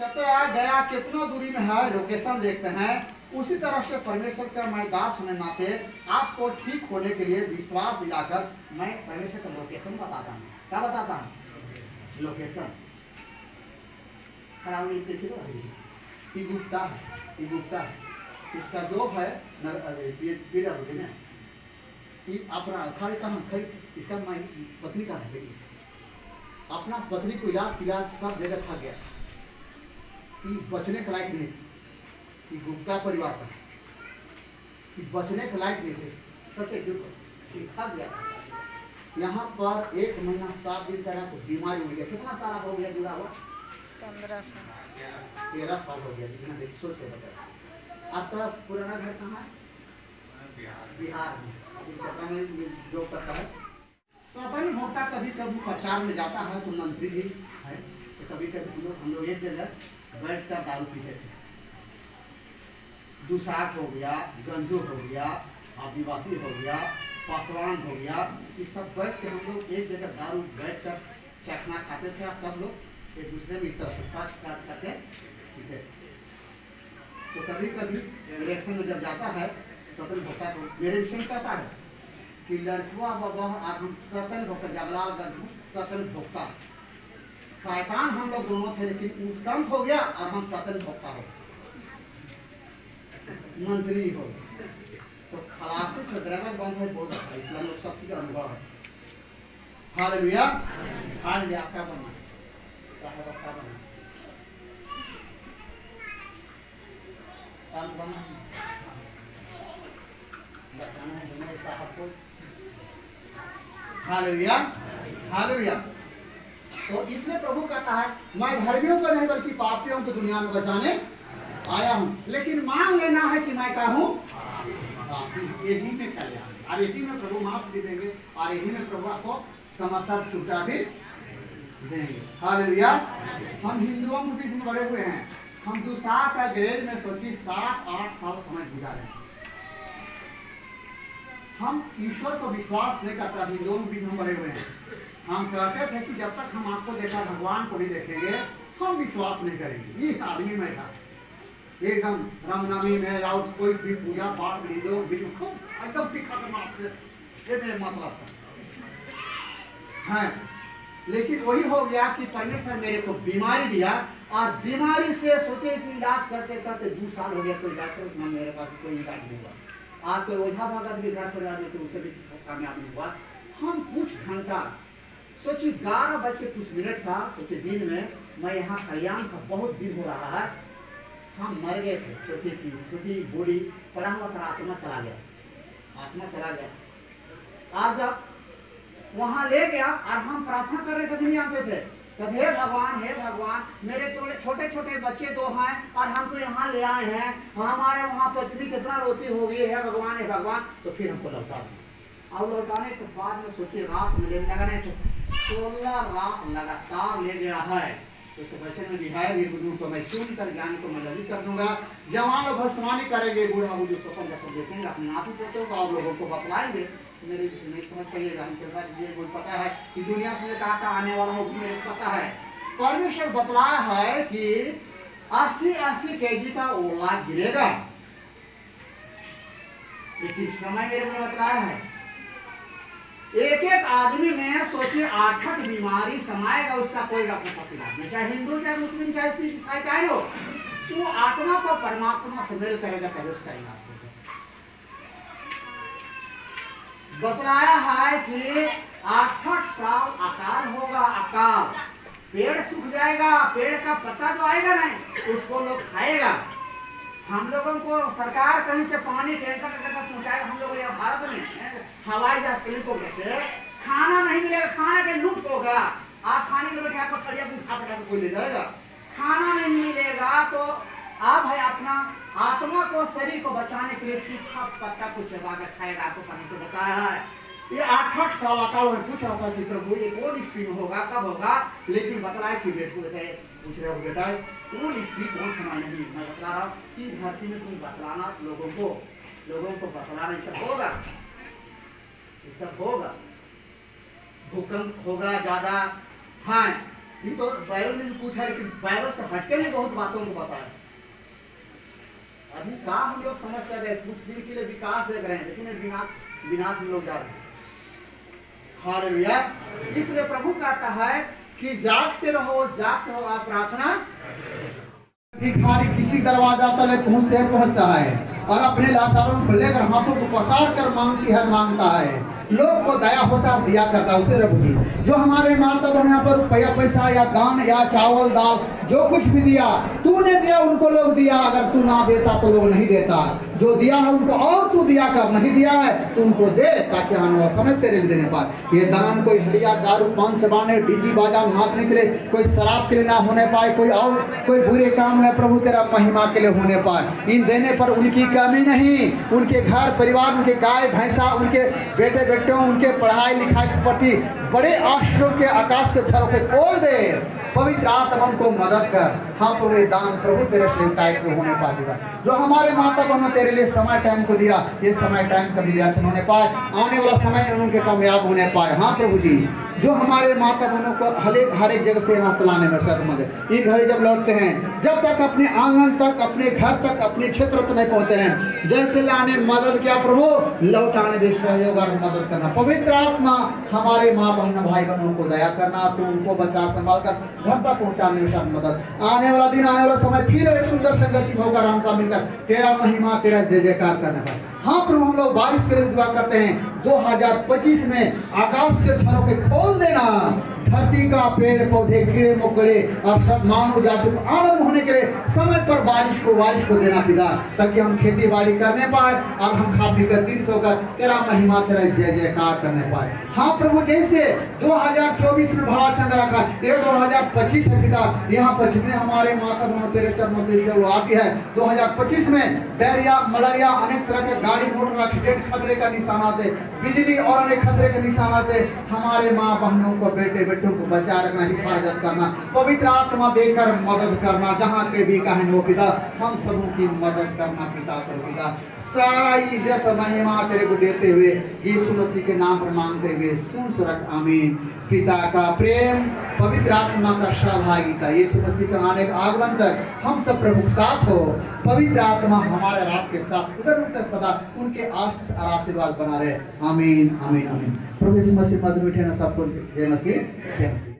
चतरा गया कितना दूरी में है लोकेशन देखते हैं। उसी तरह से परमेश्वर का मैं दास होने नाते आपको ठीक होने के लिए विश्वास दिलाकर मैं परमेश्वर का लोकेशन बताता हूँ। क्या बताता हूँ? लोकेशन खड़ा ये गुप्ता है, ये गुप्ता है। इसका जॉब है पीडब्ल्यूडी में। अपना खड़े कहाँ खड़ी, इसका पत्नी का है। अपना पत्नी को इलाज सब जगह थक गया, बचने के लायक नहीं थे। गुप्ता परिवार का बचने के लायक नहीं थे, सत्य दुख थक गया। यहाँ पर 1 महीना 7 दिन तरह को बीमारी हो गया। कितना सारा हो गया जुड़ा हुआ? 15 साल 13 साल हो गया। जितना देखिए सोच के बताया। आपका पुराना घर कहाँ है? बिहार में। जो करता है सफल भोक्ता कभी कभी प्रचार में जाता है तो मंत्री जी है तो कभी कभी हम लोग एक जगह बैठ कर दारू पीते थे। दुसाक हो गया, गंजू हो गया, आदिवासी हो गया, पासवान हो गया, ये सब बैठ के हम लोग एक जगह दारू बैठ कर चखना खाते थे। और तब लोग एक दूसरे में इस तरह से काट करके पीते। तो कभी कभी इलेक्शन में जब जाता है सतन भोक्ता को मेरे विषय में कहता है कि लड़कुआ बाबा सतन भोक्ता जगलाल गंजू सतन भोक्ता शैतान हम लोग दोनों थे, लेकिन वो संत हो गया और हम सतन भोक्ता हो मंत्री हो। तो खलासी से ड्राइवर बंद है बहुत अच्छा, इसलिए हम लोग सब चीज अनुभव है। Hallelujah hallelujah. क्या बनना है? क्या बनना? संत बनना है, बताना है हमारे साहब को। Hallelujah hallelujah. तो इसलिए प्रभु कहता है मैं धर्मियों को नहीं बल्कि पापियों को दुनिया में बचाने आया हूँ। लेकिन मान लेना है कि मैं क्या हूँ? यही में कल्याण, और यही में प्रभु माफ भी देंगे, और यही में प्रभु आपको समस्या छुटा भी देंगे। हालेलुया। हम हिंदुओं के बीच में बड़े हुए हैं। हम दूसरा का ग्रेड में सोची 7-8 साल समय गुजारे। हम ईश्वर को विश्वास नहीं करता, हिंदुओं के बीच में बड़े हुए हैं। हम कहते थे कि जब तक हम आपको देखा भगवान को नहीं देखेंगे हम विश्वास नहीं करेंगे। ये आदमी में था एकदम रामनामी में या कोई भी पूजा पाठ हिंदुओं के बीच में खूब एकदम तीखा मतलब है। लेकिन वही हो गया कि परमेश्वर मेरे को बीमारी दिया, और बीमारी से सोचे कि इलाज करते करते 2 साल हो गया, कोई डॉक्टर मेरे पास कोई इलाज नहीं हुआ। आज कोई ओझा भगत भी घर पर आने तो उसे भी कामयाब नहीं हुआ। हम कुछ घंटा सोचिए 11:00 था, सोचिए दिन में मैं यहाँ कल्याण का बहुत दिन हो रहा है, हम मर गए थे। सोचिए बॉडी पड़ा हुआ था, आत्मा चला गया। आज जब वहाँ ले गया और हम प्रार्थना कर रहे कभी नहीं आते थे, कभी हे भगवान मेरे तो छोटे छोटे बच्चे 2 हैं और हमको यहाँ ले आए हैं, हमारे वहाँ पत्नी कितना रोती होगी, हे भगवान। तो फिर हमको लौटा दिया। और लौटाने के बाद में सोचिए रात में लगाने तो 16 रात लगातार ले गया है। तो वचन में भी है निर्बुद्धों को मैं चुन कर ज्ञान को मैं ललित कर दूंगा। जवान लोग भविष्यवाणी करेंगे, बूढ़ा बूढ़ी स्वप्न जैसे देखेंगे, अपने नाती पोतों को आप लोगों को बतलाएंगे। मेरे नहीं समझ पाइएगा, हमके पास ये कोई पता है कि दुनिया में कहाँ आने वाला हो, मेरे को पता है। परमेश्वर बतलाया है कि 80 kg का ओला गिरेगा, लेकिन समय मेरे को बतलाया है एक आदमी में सोचिए 8 बीमारी समाएगा, उसका कोई डॉक्टर का इलाज नहीं, चाहे हिंदू चाहे मुस्लिम चाहे सिख ईसाई चाहे हो, तो आत्मा को परमात्मा से मेल करेगा तभी उसका इलाज होगा। बतलाया है कि 8 साल अकाल होगा, अकाल पेड़ सूख जाएगा, पेड़ का पत्ता जो आएगा नहीं उसको लोग खाएगा। हम लोगों को सरकार कहीं से पानी टैंकर पहुंचाएगा, हम लोग यहाँ भारत में हवाई जहाज से खाना नहीं मिलेगा, खाना के लूट होगा। आप खाने के बैठे आपको खड़िया उठा कोई ले जाएगा, खाना नहीं मिलेगा। तो आप है अपना आत्मा को शरीर को बचाने के लिए सूखा पत्ता को चबा कर खाएगा। आपको पानी को बताया है ये 8 साल अकाल में पूछ रहा था कि प्रभु ये कौन स्त्री में होगा, कब होगा, लेकिन बतलाया कि पूछ रहे हो बेटा कौन स्त्री कौन समय नहीं। मैं बता रहा हूँ कि धरती में तुम बतलाना लोगों को बतलाना ये सब होगा। भूकंप होगा ज्यादा, हाँ ये तो बाइबल में भी पूछा, लेकिन बाइबल से हटके भी बहुत बातों को बताया। अभी कहाँ हम लोग समझ कर रहे, कुछ दिन के लिए विकास देख रहे हैं, लेकिन विनाश में लोग जा रहे हैं। हालेलुया। इसलिए प्रभु कहता है कि जागते रहो आप प्रार्थना। भिखारी किसी दरवाजा तले पहुंचता है और अपने लाचारों को लेकर हाथों को पसार कर मांगता है। लोग को दया होता दिया करता उसे रब की। जो हमारे माता बहन यहाँ पर रुपया पैसा या दान या चावल दाल जो कुछ भी दिया, तूने दिया उनको लोग दिया, अगर तू ना देता तो लोग नहीं देता। जो दिया है उनको और तू दिया कर, नहीं दिया है तो उनको दे, ताकि आने वाला समय तेरे लिए देने पाए। ये दान कोई हड़िया दारू पान चबाने डीजी बाजा नाचने के लिए, कोई शराब के लिए ना होने पाए, कोई बुरे काम है प्रभु तेरा महिमा के लिए होने पाए। इन देने पर उनकी कमी नहीं, उनके घर परिवार, उनके गाय भैंसा, उनके बेटे बेटियों, उनके पढ़ाई लिखाई के प्रति बड़े आश्चर्य के आकाश के झरोखे खोल दे। पवित्र आत्मा को मदद कर। हाँ प्रभु, ये दान प्रभु तेरे टाइप में होने पाएगा। जो हमारे माता बहनों तेरे लिए समय टाइम को दिया, ये समय टाइम कभी व्यर्थ होने पाए, आने वाला समय उनके कामयाब होने पाए। हाँ प्रभु जी, जो हमारे माता बहनों को हर एक जगह से यहाँ तलाने में मदद, ये घड़ी जब लौटते हैं, जब तक अपने आंगन तक, अपने घर तक, अपने क्षेत्र तक नहीं पहुँचते हैं, जैसे लाने मदद किया प्रभु, लौटाने भी सहयोग और मदद करना। पवित्र आत्मा हमारे माँ बहन भाई बहनों को दया करना, तो उनको बचा संभाल कर घर तक पहुँचाने में सब मदद। आने वाला दिन, आने वाला समय फिर एक सुंदर संगति होकर हम सब मिलकर तेरा महिमा, तेरा जय जयकार करने का। हाँ प्रभु, हम लोग बारिश के लिए दुआ करते हैं। 2025 में आकाश के झरोखे खोल देना, धरती का पेड़ पौधे कीड़े मकोड़े और सब मानव जाति को आनंद होने के लिए समय पर बारिश को देना पिता, ताकि हम खेती बाड़ी करने पाए और हम खा पी कर दिन सोकर तेरा महिमा, तेरा जय जयकार करने पाए। हाँ प्रभु, जैसे 2024 में भला चंद रखा, ये 2025 है पिता, यहाँ पर जितने हमारे माता बहनों तेरे चरणों से वो आती है, 2025 में डायरिया, मलेरिया, अनेक तरह के गाड़ी मोटर एक्सीडेंट खतरे का निशाना से, बिजली और अनेक खतरे के निशाना से हमारे माँ बहनों को, बेटे बेटों को बचा रखना, हिफाजत करना, पवित्र आत्मा देकर मदद करना। जहाँ के भी कहें वो पिता, हम सबों की मदद करना पिता पर पिता। सारा इज्जत महिमा तेरे को देते हुए यीशु मसीह के नाम पर मांगते हुए सुन सुरख आमीन। पिता का प्रेम, पवित्र आत्मा का सहभागिता, यीशु मसीह के आने का आगमन तक हम सब प्रभु साथ हो। पवित्र आत्मा हमारे रात के साथ उधर उधर सदा उनके आशीष और आशीर्वाद बना रहे। आमीन आमीन आमीन। प्रभु यीशु मसीह मधुर मीठे ना सबको जय मसीह।